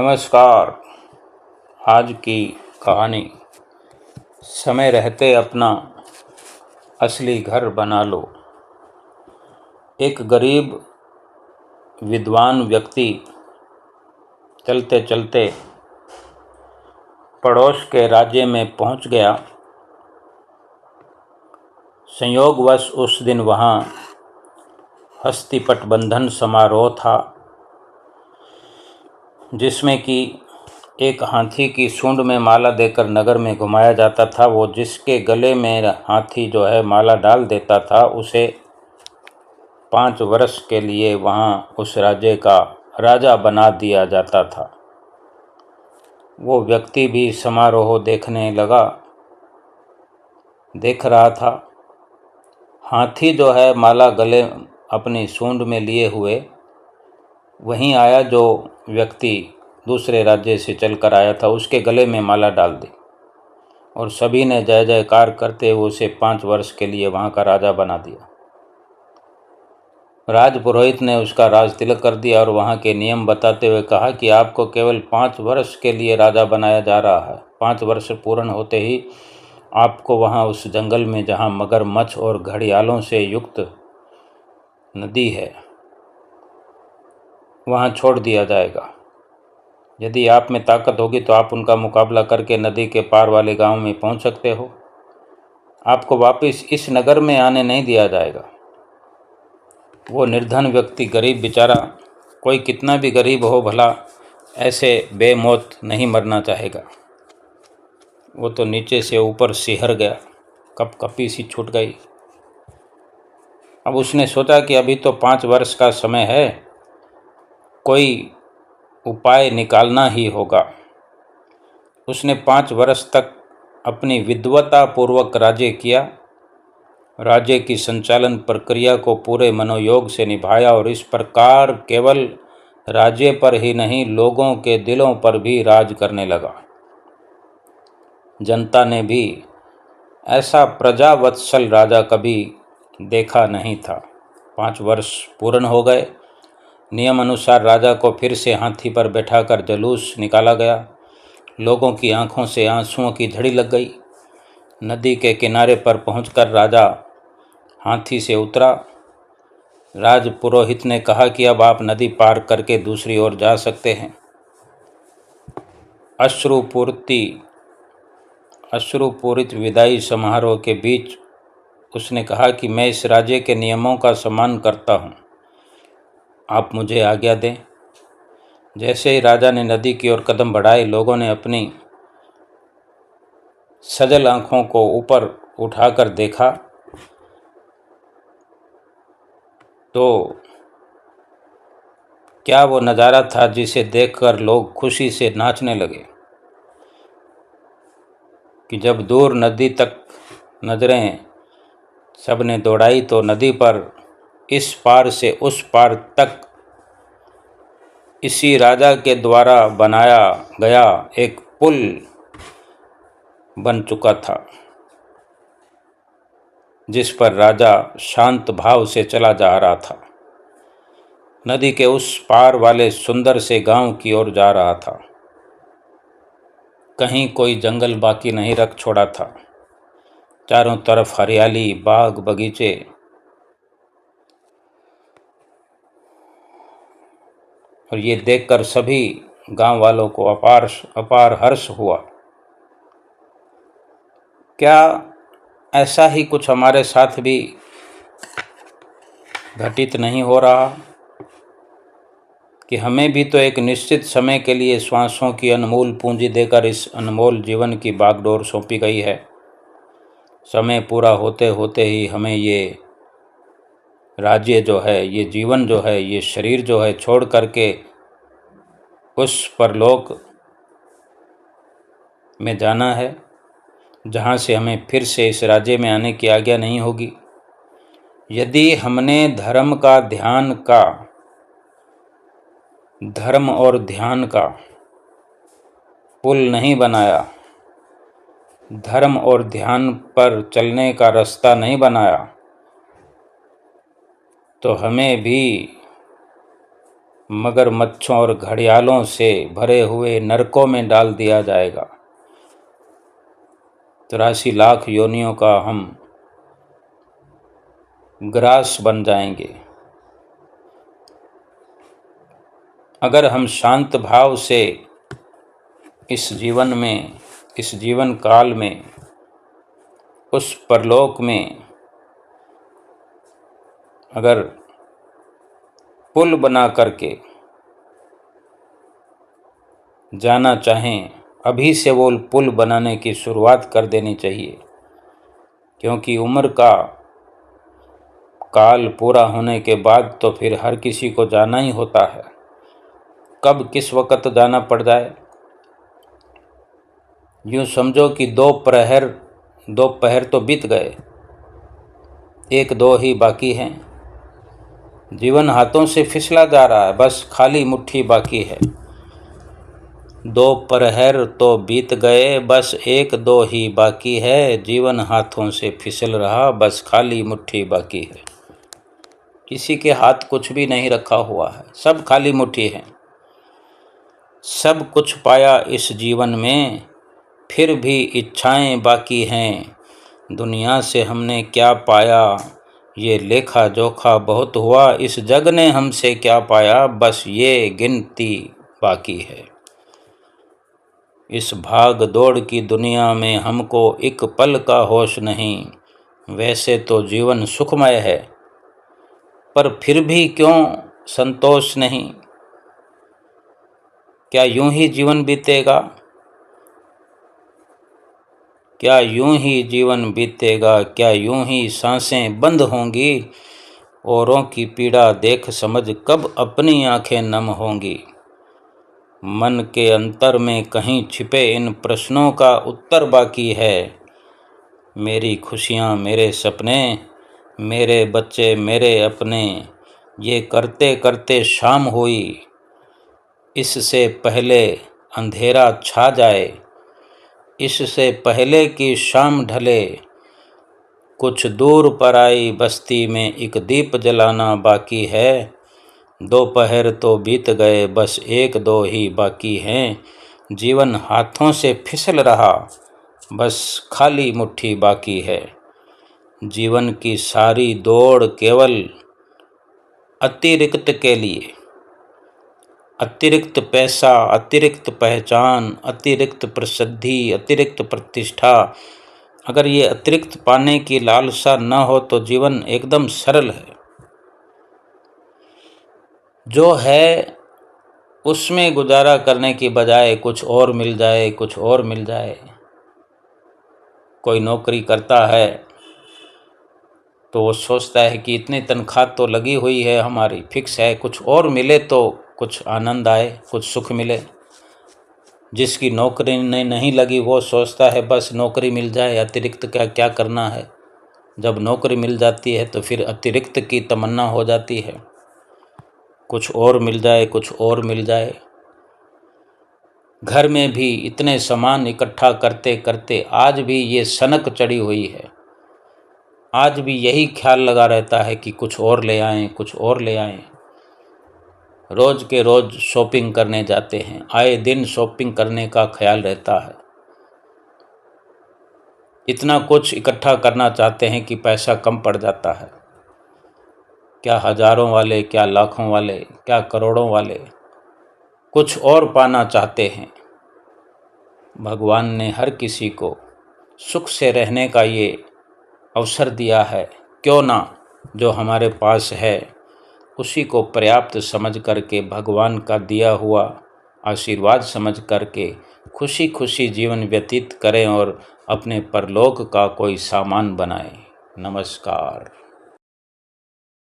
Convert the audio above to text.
नमस्कार। आज की कहानी समय रहते अपना असली घर बना लो। एक गरीब विद्वान व्यक्ति चलते चलते पड़ोस के राज्य में पहुंच गया। संयोगवश उस दिन वहां हस्तिपट बंधन समारोह था, जिसमें कि एक हाथी की सूंड में माला देकर नगर में घुमाया जाता था। वो जिसके गले में हाथी माला डाल देता था, उसे 5 वर्ष के लिए वहाँ उस राज्य का राजा बना दिया जाता था। वो व्यक्ति भी समारोह देख रहा था। हाथी माला गले अपनी सूंड में लिए हुए वहीं आया। जो व्यक्ति दूसरे राज्य से चलकर आया था, उसके गले में माला डाल दी और सभी ने जय जयकार करते हुए उसे 5 वर्ष के लिए वहाँ का राजा बना दिया। राजपुरोहित ने उसका राज तिलक कर दिया और वहाँ के नियम बताते हुए कहा कि आपको केवल 5 वर्ष के लिए राजा बनाया जा रहा है। 5 वर्ष पूर्ण होते ही आपको वहाँ उस जंगल में, जहाँ मगरमच्छ और घड़ियालों से युक्त नदी है, वहाँ छोड़ दिया जाएगा। यदि आप में ताकत होगी तो आप उनका मुकाबला करके नदी के पार वाले गांव में पहुंच सकते हो। आपको वापस इस नगर में आने नहीं दिया जाएगा। वो निर्धन व्यक्ति, गरीब बेचारा, कोई कितना भी गरीब हो भला, ऐसे बेमौत नहीं मरना चाहेगा। वो तो नीचे से ऊपर सिहर गया, कपकपी सी छूट गई। अब उसने सोचा कि अभी तो 5 वर्ष का समय है, कोई उपाय निकालना ही होगा। उसने 5 वर्ष तक अपनी विद्वता पूर्वक राज्य किया, राज्य की संचालन प्रक्रिया को पूरे मनोयोग से निभाया और इस प्रकार केवल राज्य पर ही नहीं, लोगों के दिलों पर भी राज करने लगा। जनता ने भी ऐसा प्रजावत्सल राजा कभी देखा नहीं था। 5 वर्ष पूर्ण हो गए। नियम अनुसार राजा को फिर से हाथी पर बैठाकर जुलूस निकाला गया। लोगों की आंखों से आंसुओं की झड़ी लग गई। नदी के किनारे पर पहुंचकर राजा हाथी से उतरा। राजपुरोहित ने कहा कि अब आप नदी पार करके दूसरी ओर जा सकते हैं। अश्रुपूरित विदाई समारोह के बीच उसने कहा कि मैं इस राज्य के नियमों का सम्मान करता हूँ, आप मुझे आज्ञा दें। जैसे ही राजा ने नदी की ओर कदम बढ़ाए, लोगों ने अपनी सजल आंखों को ऊपर उठाकर देखा तो क्या वो नज़ारा था जिसे देखकर लोग खुशी से नाचने लगे कि जब दूर नदी तक नजरें सबने दौड़ाई तो नदी पर इस पार से उस पार तक इसी राजा के द्वारा बनाया गया एक पुल बन चुका था, जिस पर राजा शांत भाव से चला जा रहा था। नदी के उस पार वाले सुंदर से गांव की ओर जा रहा था। कहीं कोई जंगल बाकी नहीं रख छोड़ा था। चारों तरफ हरियाली, बाग बगीचे। और ये देखकर सभी गांव वालों को अपार हर्ष हुआ। क्या ऐसा ही कुछ हमारे साथ भी घटित नहीं हो रहा कि हमें भी तो एक निश्चित समय के लिए श्वासों की अनमोल पूंजी देकर इस अनमोल जीवन की बागडोर सौंपी गई है। समय पूरा होते होते ही हमें ये राज्य ये जीवन ये शरीर छोड़ करके उस परलोक में जाना है, जहाँ से हमें फिर से इस राज्य में आने की आज्ञा नहीं होगी। यदि हमने धर्म और ध्यान का पुल नहीं बनाया, धर्म और ध्यान पर चलने का रास्ता नहीं बनाया, तो हमें भी मगरमच्छों और घड़ियालों से भरे हुए नरकों में डाल दिया जाएगा। 83 लाख योनियों का हम ग्रास बन जाएंगे। अगर हम शांत भाव से इस जीवन में, इस जीवन काल में, उस परलोक में अगर पुल बना करके जाना चाहें, अभी से वो पुल बनाने की शुरुआत कर देनी चाहिए, क्योंकि उम्र का काल पूरा होने के बाद तो फिर हर किसी को जाना ही होता है। कब किस वक्त जाना पड़ जाए, यूँ समझो कि दो पहर तो बीत गए, 1-2 ही बाकी हैं। जीवन हाथों से फिसला जा रहा है, बस खाली मुट्ठी बाकी है। 2 पहर तो बीत गए, बस 1-2 ही बाकी है। जीवन हाथों से फिसल रहा, बस खाली मुट्ठी बाकी है। किसी के हाथ कुछ भी नहीं रखा हुआ है, सब खाली मुट्ठी है। सब कुछ पाया इस जीवन में, फिर भी इच्छाएं बाकी हैं। दुनिया से हमने क्या पाया, ये लेखा जोखा बहुत हुआ। इस जग ने हमसे क्या पाया, बस ये गिनती बाकी है। इस भाग दौड़ की दुनिया में हमको एक पल का होश नहीं। वैसे तो जीवन सुखमय है, पर फिर भी क्यों संतोष नहीं। क्या यूं ही जीवन बीतेगा, क्या यूं ही जीवन बीतेगा, क्या यूं ही सांसें बंद होंगी। औरों की पीड़ा देख समझ कब अपनी आंखें नम होंगी। मन के अंतर में कहीं छिपे इन प्रश्नों का उत्तर बाकी है। मेरी खुशियाँ, मेरे सपने, मेरे बच्चे, मेरे अपने, ये करते करते शाम हुई। इससे पहले अंधेरा छा जाए, इससे पहले कि शाम ढले, कुछ दूर पर आई बस्ती में एक दीप जलाना बाकी है। 2 पहर तो बीत गए, बस 1-2 ही बाकी हैं। जीवन हाथों से फिसल रहा, बस खाली मुट्ठी बाकी है। जीवन की सारी दौड़ केवल अतिरिक्त के लिए, अतिरिक्त पैसा, अतिरिक्त पहचान, अतिरिक्त प्रसिद्धि, अतिरिक्त प्रतिष्ठा। अगर ये अतिरिक्त पाने की लालसा न हो तो जीवन एकदम सरल है। जो है उसमें गुजारा करने की बजाय कुछ और मिल जाए, कुछ और मिल जाए। कोई नौकरी करता है तो वो सोचता है कि इतनी तनख्वाह तो लगी हुई है हमारी, फिक्स है, कुछ और मिले तो कुछ आनंद आए, कुछ सुख मिले। जिसकी नौकरी नहीं लगी वो सोचता है बस नौकरी मिल जाए, अतिरिक्त क्या करना है। जब नौकरी मिल जाती है तो फिर अतिरिक्त की तमन्ना हो जाती है, कुछ और मिल जाए, कुछ और मिल जाए। घर में भी इतने सामान इकट्ठा करते करते आज भी ये सनक चढ़ी हुई है। आज भी यही ख्याल लगा रहता है कि कुछ और ले आएं, कुछ और ले आएं। रोज़ के रोज़ शॉपिंग करने जाते हैं, आए दिन शॉपिंग करने का ख्याल रहता है। इतना कुछ इकट्ठा करना चाहते हैं कि पैसा कम पड़ जाता है। क्या हज़ारों वाले, क्या लाखों वाले, क्या करोड़ों वाले कुछ और पाना चाहते हैं। भगवान ने हर किसी को सुख से रहने का ये अवसर दिया है। क्यों ना जो हमारे पास है उसी को पर्याप्त समझ करके, भगवान का दिया हुआ आशीर्वाद समझ करके खुशी खुशी जीवन व्यतीत करें और अपने परलोक का कोई सामान बनाएं। नमस्कार।